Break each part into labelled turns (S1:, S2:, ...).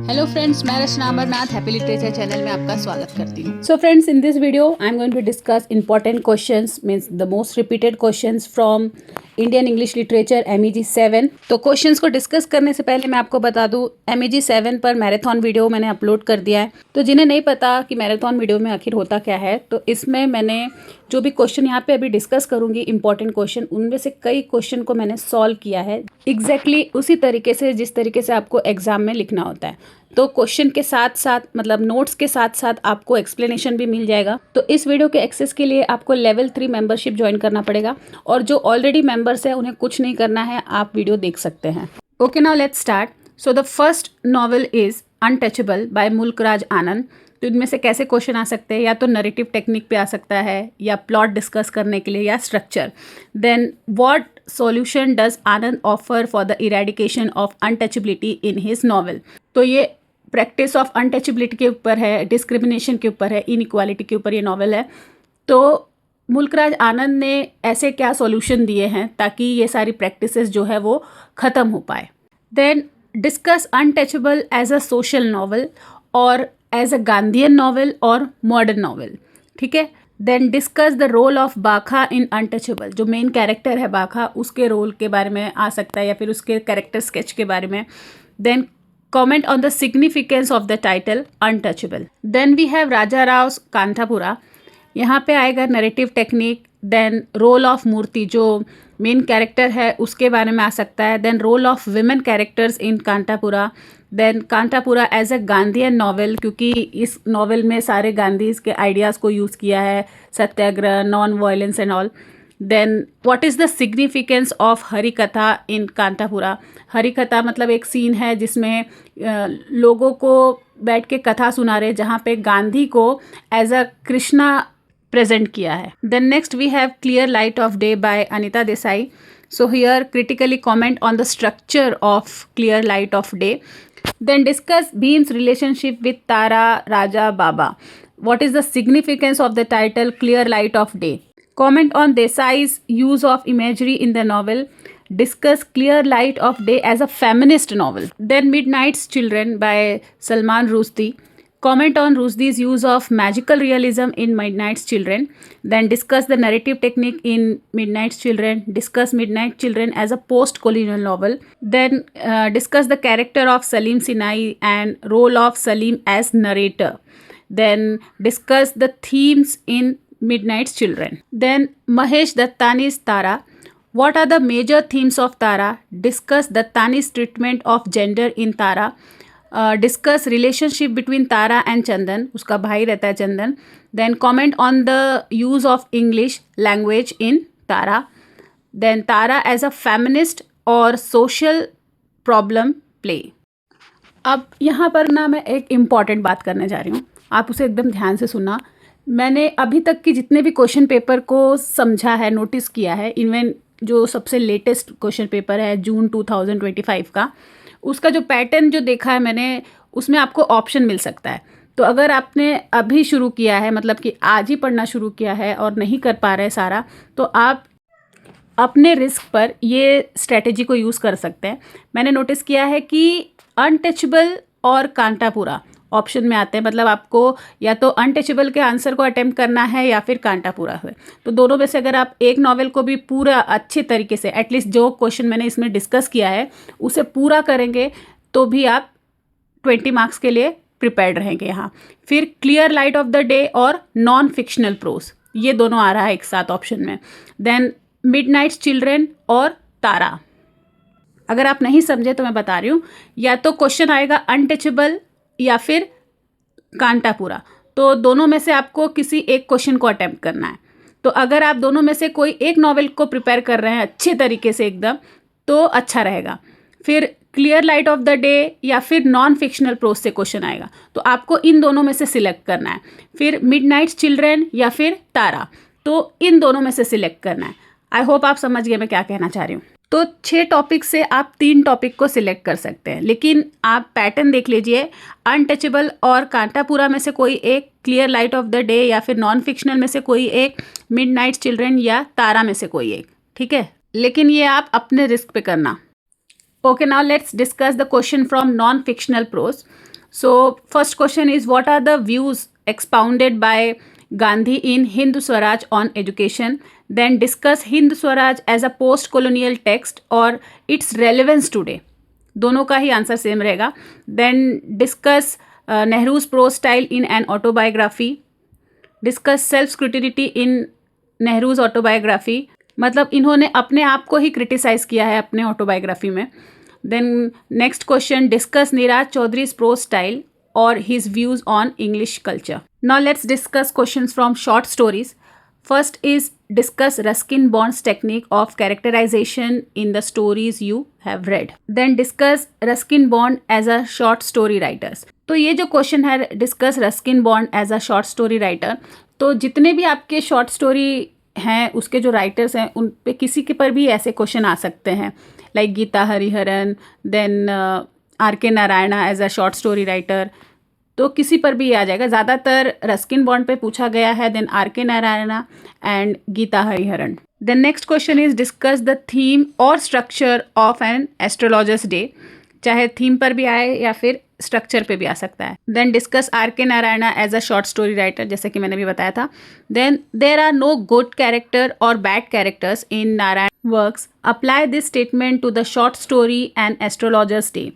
S1: Hello friends, मैं Rachna Amarnath happy literature channel में आपका स्वागत करती हूँ। So friends, in this video I am going to discuss important questions, means the most repeated questions from Indian English literature MEG 7। तो questions को discuss करने से पहले मैं आपको बता दूं, MEG 7 पर मैराथन वीडियो मैंने अपलोड कर दिया है। तो जिन्हें नहीं पता कि मैराथन वीडियो में आखिर होता क्या है, तो इसमें मैंने जो भी क्वेश्चन यहाँ पे अभी डिस्कस करूंगी इंपॉर्टेंट क्वेश्चन, उनमें से कई क्वेश्चन को मैंने सॉल्व किया है एग्जैक्टली उसी तरीके से जिस तरीके से आपको एग्जाम में लिखना होता है। तो क्वेश्चन के साथ साथ मतलब नोट्स के साथ साथ आपको एक्सप्लेनेशन भी मिल जाएगा। तो इस वीडियो के एक्सेस के लिए आपको लेवल 3 मेंबरशिप ज्वाइन करना पड़ेगा, और जो ऑलरेडी मेंबर्स हैं उन्हें कुछ नहीं करना है, आप वीडियो देख सकते हैं। Okay, now let's start. So the first novel is untouchable by Mulkraj Anand. तो इनमें से कैसे क्वेश्चन आ सकते हैं, या तो नरेटिव टेक्निक पे आ सकता है, या प्लॉट डिस्कस करने के लिए, या structure. Then what solution does Anand offer for the eradication of untouchability in his novel. तो ये प्रैक्टिस ऑफ अनटचेबिलिटी के ऊपर है, डिस्क्रिमिनेशन के ऊपर है, इनइक्वालिटी के ऊपर ये नॉवेल है। तो मुल्कराज आनंद ने ऐसे क्या सॉल्यूशन दिए हैं ताकि ये सारी प्रैक्टिसेस जो है वो ख़त्म हो पाए। Then discuss Untouchable as a social novel और एज अ गांधीयन नॉवल और मॉडर्न नॉवल, ठीक है। Then discuss the role of Bakha in Untouchable. जो मेन कैरेक्टर है बाखा, उसके रोल के बारे में आ सकता है, या फिर उसके कैरेक्टर स्केच के बारे में। Then comment on the significance of the title untouchable. Then we have Raja Rao's Kanthapura. यहाँ पे आएगा narrative technique. Then role of Moorthy, जो मेन कैरेक्टर है उसके बारे में आ सकता है। Then role of women characters in Kanthapura. Then Kanthapura as a Gandhian novel, क्योंकि इस नॉवल में सारे गांधीज के आइडियाज़ को यूज़ किया है, satyagraha, non violence and all. Then what is the significance of Harikatha in Kanthapura. Harikatha मतलब एक सीन है जिसमें लोगों को बैठ के कथा सुना रहे, जहाँ पे गांधी को एज अ कृष्णा प्रेजेंट किया है। Then next we have clear light of day by Anita Desai. So here critically comment on the structure of clear light of day. Then discuss Bim's relationship with Tara Raja Baba. What is the significance of the title clear light of day. Comment on Desai's use of imagery in the novel. Discuss Clear Light of Day as a feminist novel. Then Midnight's Children by Salman Rushdie. Comment on Rushdi's use of magical realism in Midnight's Children. Then discuss the narrative technique in Midnight's Children. Discuss Midnight Children as a post-colonial novel. Then discuss the character of Salim Sinai and role of Salim as narrator. Then discuss the themes in Midnight's Children. Then Mahesh Dattani's Tara. What are the major themes of Tara? Discuss Dattani's treatment of gender in Tara. Discuss relationship between Tara and Chandan. उसका भाई रहता है चंदन. Then comment on the use of English language in Tara. Then Tara as a feminist or social problem play. अब यहाँ पर ना मैं एक इम्पॉर्टेंट बात करने जा रही हूँ, आप उसे एकदम ध्यान से सुनना। मैंने अभी तक के जितने भी क्वेश्चन पेपर को समझा है, नोटिस किया है, इवन जो सबसे लेटेस्ट क्वेश्चन पेपर है जून 2025 का, उसका जो पैटर्न जो देखा है मैंने, उसमें आपको ऑप्शन मिल सकता है। तो अगर आपने अभी शुरू किया है, मतलब कि आज ही पढ़ना शुरू किया है और नहीं कर पा रहे सारा, तो आप अपने रिस्क पर ये स्ट्रेटेजी को यूज़ कर सकते हैं। मैंने नोटिस किया है कि अनटचेबल और कांतापुरा ऑप्शन में आते हैं, मतलब आपको या तो अनटचेबल के आंसर को अटेम्प्ट करना है या फिर कांतापुरा है। तो दोनों में से अगर आप एक नॉवेल को भी पूरा अच्छे तरीके से, एटलीस्ट जो क्वेश्चन मैंने इसमें डिस्कस किया है उसे पूरा करेंगे, तो भी आप 20 मार्क्स के लिए प्रिपेयर्ड रहेंगे यहाँ। फिर clear light of the day और नॉन फिक्शनल प्रोज, ये दोनों आ रहा है एक साथ ऑप्शन में। देन मिडनाइट्स चिल्ड्रन और तारा। अगर आप नहीं समझे तो मैं बता रही हूँ, या तो क्वेश्चन आएगा अनटचेबल या फिर कांतापुरा, तो दोनों में से आपको किसी एक क्वेश्चन को अटेम्प्ट करना है। तो अगर आप दोनों में से कोई एक नॉवेल को प्रिपेयर कर रहे हैं अच्छे तरीके से एकदम, तो अच्छा रहेगा। फिर clear light of the day या फिर नॉन फिक्शनल प्रोज से क्वेश्चन आएगा, तो आपको इन दोनों में से सिलेक्ट करना है। फिर मिडनाइट्स चिल्ड्रन या फिर तारा, तो इन दोनों में से सिलेक्ट करना है। आई होप आप समझ गए मैं क्या कहना चाह रही हूँ। तो 6 टॉपिक से आप 3 टॉपिक को सिलेक्ट कर सकते हैं, लेकिन आप पैटर्न देख लीजिए, अनटचेबल और कांतापुरा में से कोई एक, clear light of the day या फिर नॉन फिक्शनल में से कोई एक, मिडनाइट चिल्ड्रन या तारा में से कोई एक, ठीक है। लेकिन ये आप अपने रिस्क पे करना। Okay, now let's discuss the question from non-fictional prose. So first question is, what are the views expounded by Gandhi in Hind Swaraj on education? Then discuss Hind Swaraj as a post colonial text or its relevance today. दोनों का ही answer same रहेगा. Then discuss Nehru's prose style in an autobiography. Discuss self scrutiny in Nehru's autobiography, मतलब इन्होंने अपने आप को he criticise किया है अपने ऑटोबायोग्राफी में. Then next question, discuss Nirad Chaudhuri's prose style और his views on English culture. Now let's discuss questions from short stories. First is discuss Ruskin Bond's technique of characterization in the stories you have read. Then discuss Ruskin Bond as a short story writer. तो ये जो question है, discuss Ruskin Bond as a short story writer, तो जितने भी आपके short story हैं उसके जो राइटर्स हैं उन पे किसी के पर भी ऐसे क्वेश्चन आ सकते हैं, like Gita Hariharan, then R K Narayana as a short story writer, तो किसी पर भी आ जाएगा. ज़्यादातर रस्किन बॉन्ड पे पूछा गया है, then R K Narayana and Gita Hariharan. Then next question is discuss the theme और structure of an astrologer's day. चाहे थीम पर भी आए या फिर स्ट्रक्चर पे भी आ सकता है. Then discuss R K Narayana as a short story writer, जैसे कि मैंने भी बताया था. Then there are no good character और bad characters in Narayan works. Apply this statement to the short story and astrologer's day.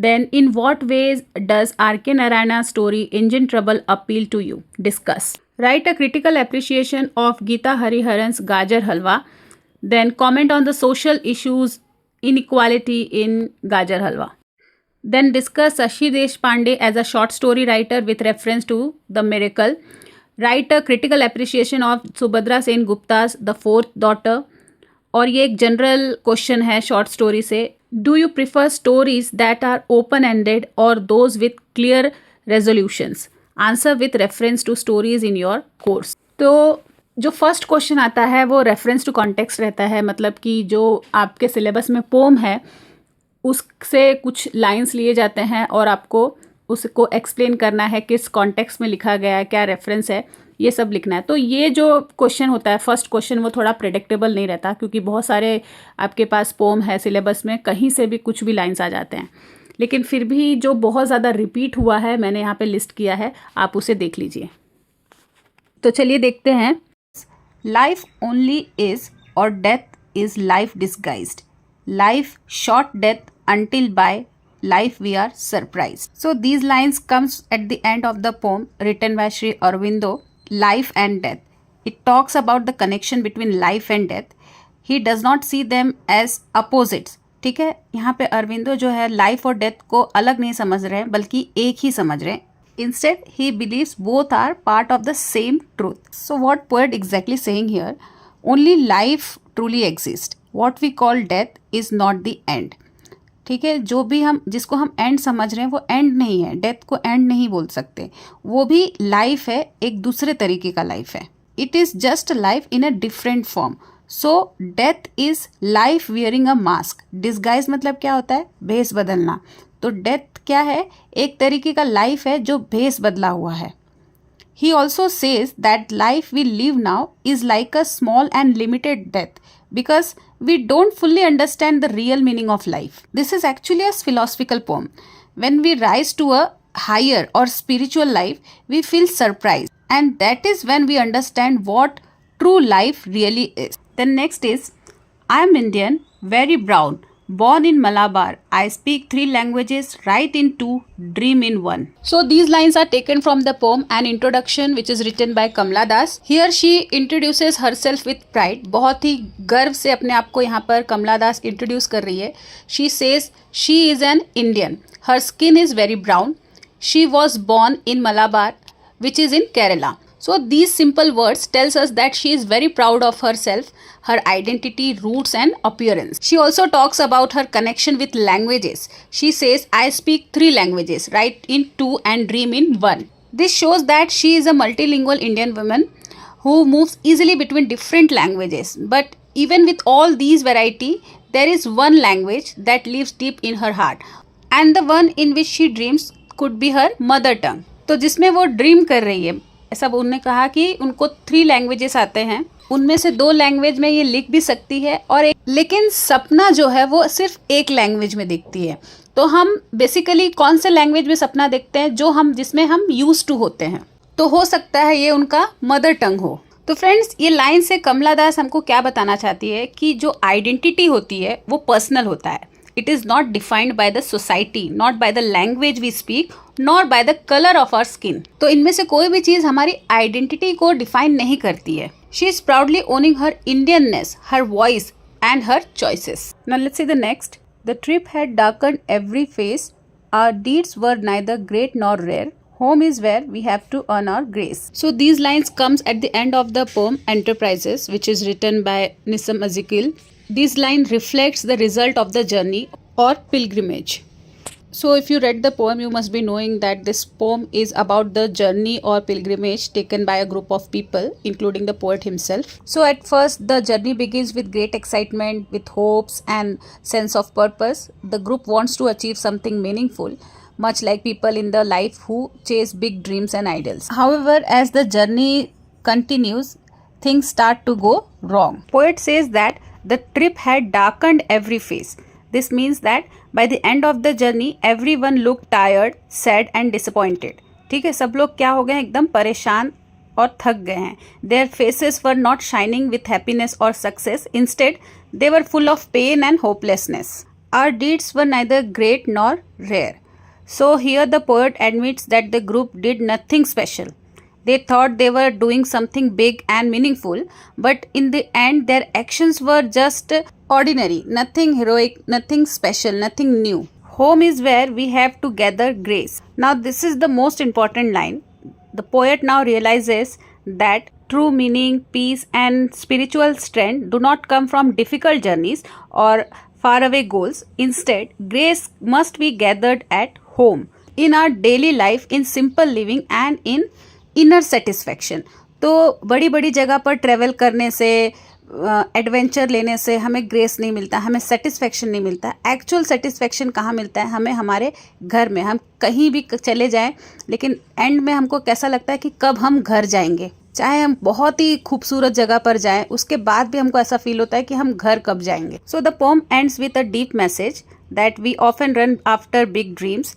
S1: Then in what ways does R.K. Narayana's story Engine Trouble appeal to you? Discuss. Write a critical appreciation of Geeta Hariharan's Gajar Halwa. Then comment on the social issues inequality in Gajar Halwa. Then discuss Shashi Deshpande as a short story writer with reference to The Miracle. Write a critical appreciation of Subhadra Sen Gupta's The Fourth Daughter. और ये एक general question है short story से. Do you prefer stories that are open ended or those with clear resolutions? Answer with reference to stories in your course. तो जो first question आता है वो रेफरेंस टू कॉन्टेक्स्ट रहता है, मतलब कि जो आपके सिलेबस में पोम है उससे कुछ लाइंस लिए जाते हैं और आपको उसको एक्सप्लेन करना है किस कॉन्टेक्स्ट में लिखा गया है, क्या रेफरेंस है, ये सब लिखना है. तो ये जो क्वेश्चन होता है फर्स्ट क्वेश्चन, वो थोड़ा प्रेडिक्टेबल नहीं रहता, क्योंकि बहुत सारे आपके पास पोम है सिलेबस में, कहीं से भी कुछ भी लाइंस आ जाते हैं. लेकिन फिर भी जो बहुत ज़्यादा रिपीट हुआ है मैंने यहाँ पे लिस्ट किया है, आप उसे देख लीजिए. तो चलिए देखते हैं. लाइफ ओनली इज और death is life disguised. Life short death until by life we are surprised. So these lines comes at the end of the poem written by Sri Aurobindo, Life and Death. It talks about the connection between life and death. He does not see them as opposites. ठीक है, यहाँ पे अरविंदो जो है life और death को अलग नहीं समझ रहे हैं, बल्कि एक ही समझ रहे हैं. Instead, he believes both are part of the same truth. So what poet exactly saying here? Only life truly exists. What we call death is not the end. ठीक है, जो भी हम जिसको हम एंड समझ रहे हैं वो एंड नहीं है. डेथ को एंड नहीं बोल सकते, वो भी लाइफ है, एक दूसरे तरीके का लाइफ है. It is just life in a different form. So death is life wearing a mask. Disguise मतलब क्या होता है? भेस बदलना. तो डेथ क्या है? एक तरीके का लाइफ है जो भेस बदला हुआ है. He also says that life we live now is like a small and limited death because we don't fully understand the real meaning of life. This is actually a philosophical poem. When we rise to a higher or spiritual life, we feel surprised, and that is when we understand what true life really is. Then next is, I am Indian, very brown, born in Malabar. I speak 3 languages, write in 2, dream in 1. So these lines are taken from the poem An Introduction, which is written by Kamala Das. Here she introduces herself with pride. बहुत ही गर्व से अपने आप को यहाँ पर कमला दास introduce कर रही है. She says she is an Indian. Her skin is very brown. She was born in Malabar, which is in Kerala. So these simple words tells us that she is very proud of herself, her identity, roots and appearance. She also talks about her connection with languages. She says, I speak 3 languages, write in 2 and dream in 1. This shows that she is a multilingual Indian woman who moves easily between different languages. But even with all these variety, there is one language that lives deep in her heart. And the one in which she dreams could be her mother tongue. तो जिसमें वो dream कर रही है, ऐसा उन्होंने कहा कि उनको 3 लैंग्वेजेस आते हैं, उनमें से 2 लैंग्वेज में ये लिख भी सकती है और लेकिन सपना जो है वो सिर्फ एक लैंग्वेज में देखती है. तो हम बेसिकली कौन से लैंग्वेज में सपना देखते हैं, जो हम जिसमें हम यूज टू होते हैं। तो हो सकता है ये उनका मदर टंग हो। तो फ्रेंड्स, ये लाइन से कमला दास हमको क्या बताना चाहती है कि जो आइडेंटिटी होती है वो पर्सनल होता है। It is not defined by the society, not by the language we speak, nor by the colour of our skin. तो इनमें से कोई भी चीज़ हमारी आइडेंटिटी को डिफाइन नहीं करती है। She is proudly owning her Indianness, her voice and her choices. Now let's see the next. The trip had darkened every face, our deeds were neither great nor rare, home is where we have to earn our grace. So these lines comes at the end of the poem Enterprises, which is written by Nissim Ezekiel. This line reflects the result of the journey or pilgrimage. So if you read the poem, you must be knowing that this poem is about the journey or pilgrimage taken by a group of people, including the poet himself. So at first the journey begins with great excitement, with hopes and sense of purpose. The group wants to achieve something meaningful, much like people in the life who chase big dreams and ideals. However, as the journey continues, things start to go wrong. Poet says that the trip had darkened every face. This means that by the end of the journey, everyone looked tired, sad and disappointed. ठीक है, सब लोग क्या हो गए, एकदम परेशान और थक गए हैं. Their faces were not shining with happiness or success. Instead, they were full of pain and hopelessness. Our deeds were neither great nor rare. So here the poet admits that the group did nothing special. They thought they were doing something big and meaningful, but in the end their actions were just ordinary, nothing heroic, nothing special, nothing new. Home is where we have to gather grace. Now this is the most important line. The poet now realizes that true meaning, peace and spiritual strength do not come from difficult journeys or faraway goals. Instead, grace must be gathered at home, in our daily life, in simple living and in inner satisfaction. तो बड़ी बड़ी जगह पर travel करने से, adventure लेने से हमें ग्रेस नहीं मिलता, हमें सेटिस्फेक्शन नहीं मिलता. एक्चुअल सेटिस्फेक्शन कहाँ मिलता है? हमें हमारे घर में. हम कहीं भी चले जाएं, लेकिन एंड में हमको कैसा लगता है कि कब हम घर जाएंगे. चाहे हम बहुत ही खूबसूरत जगह पर जाएं, उसके बाद भी हमको ऐसा फील होता है कि हम घर कब जाएंगे. So the pome ends with a deep message that we often run after big dreams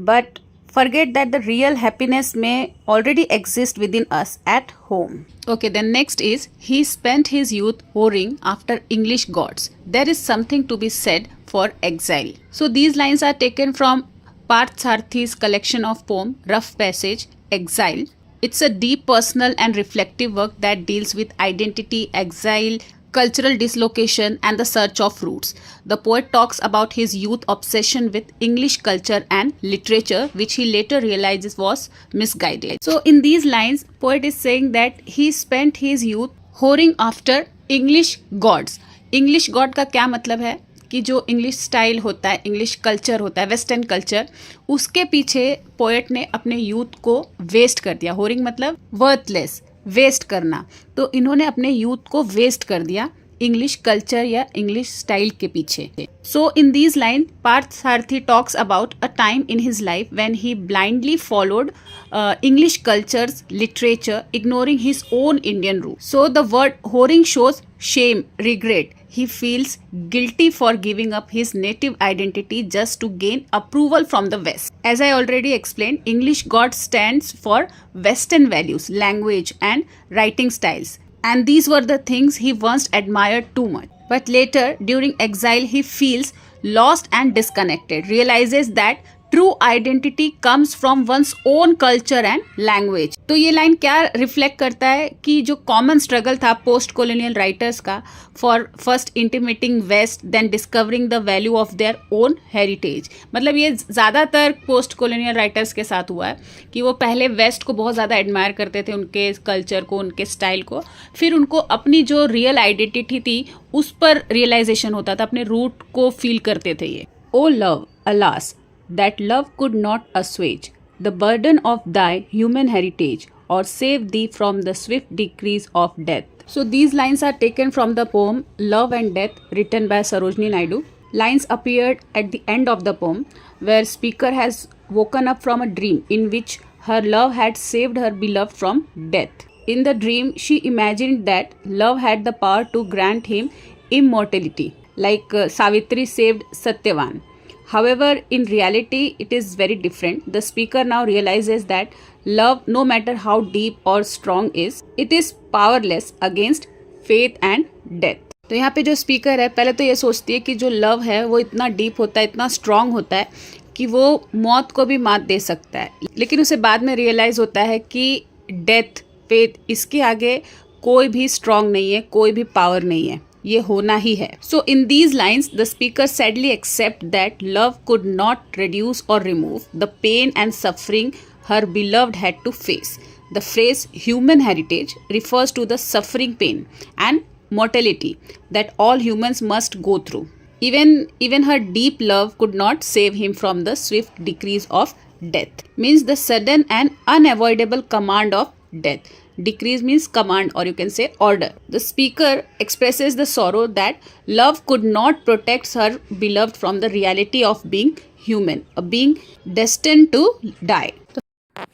S1: but forget that the real happiness may already exist within us at home. Okay, then next is, he spent his youth whoring after English gods. There is something to be said for exile. So these lines are taken from Parth Sarthi's collection of poem Rough Passage, Exile. It's a deep personal and reflective work that deals with identity, exile, cultural dislocation and the search of roots. The poet talks about his youth obsession with English culture and literature, which he later realizes was misguided. So in these lines, poet is saying that he spent his youth whoring after English gods. English god का क्या मतलब है कि जो English style होता है, English culture होता है, वेस्टर्न कल्चर, उसके पीछे पोएट ने अपने यूथ को वेस्ट कर दिया. होरिंग मतलब वर्थलेस, वेस्ट करना. तो इन्होंने अपने यूथ को वेस्ट कर दिया इंग्लिश कल्चर या इंग्लिश स्टाइल के पीछे. सो in these line Partha Sarathi talks about a time in his life when he blindly followed English cultures, literature, ignoring his own Indian roots. So the word whoring shows shame, regret. He feels guilty for giving up his native identity just to gain approval from the West. As I already explained, English God stands for Western values, language and writing styles. And these were the things he once admired too much. But later, during exile, he feels lost and disconnected, realizes that true identity comes from one's own culture and language. तो ये line क्या reflect करता है कि जो common struggle था post colonial writers का for first intimating west then discovering the value of their own heritage. मतलब ये ज़्यादातर पोस्ट कॉलोनियल राइटर्स के साथ हुआ है कि वो पहले वेस्ट को बहुत ज़्यादा एडमायर करते थे, उनके कल्चर को, उनके स्टाइल को, फिर उनको अपनी जो रियल आइडेंटिटी थी उस पर रियलाइजेशन होता था, अपने रूट को फील करते थे. ये o love alas that love could not assuage the burden of thy human heritage or save thee from the swift decrees of death. So these lines are taken from the poem Love and Death written by Sarojini Naidu. Lines appeared at the end of the poem where speaker has woken up from a dream in which her love had saved her beloved from death. In the dream, she imagined that love had the power to grant him immortality, like Savitri saved Satyavan. However, in reality, it is very different. The speaker now realizes that love, no matter how deep or strong it is powerless against faith and death. तो यहाँ पे जो speaker है पहले तो ये सोचती है कि जो लव है वो इतना डीप होता है, इतना स्ट्रांग होता है कि वो मौत को भी मात दे सकता है, लेकिन उसे बाद में रियलाइज़ होता है कि डेथ, फेथ, इसके आगे कोई भी स्ट्रांग नहीं है, कोई भी पावर नहीं है, ये होना ही है. So in these lines the speaker sadly accept that love could not reduce or remove the pain and suffering her beloved had to face. The phrase human heritage refers to the suffering, pain and mortality that all humans must go through. Even her deep love could not save him from the swift decrees of death. Means the sudden and unavoidable command of death. Decrease means command, or you can say order. The speaker expresses the sorrow that love could not protect her beloved from the reality of being human, a being destined to die.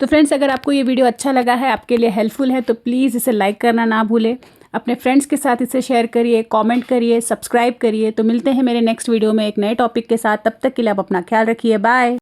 S1: तो friends, अगर आपको ये video अच्छा लगा है, आपके लिए helpful है, तो प्लीज़ इसे लाइक करना ना भूलें. अपने फ्रेंड्स के साथ इसे शेयर करिए, कमेंट करिए, सब्सक्राइब करिए. तो मिलते हैं मेरे नेक्स्ट वीडियो में एक नए टॉपिक के साथ. तब तक के लिए आप अपना ख्याल रखिए. बाय.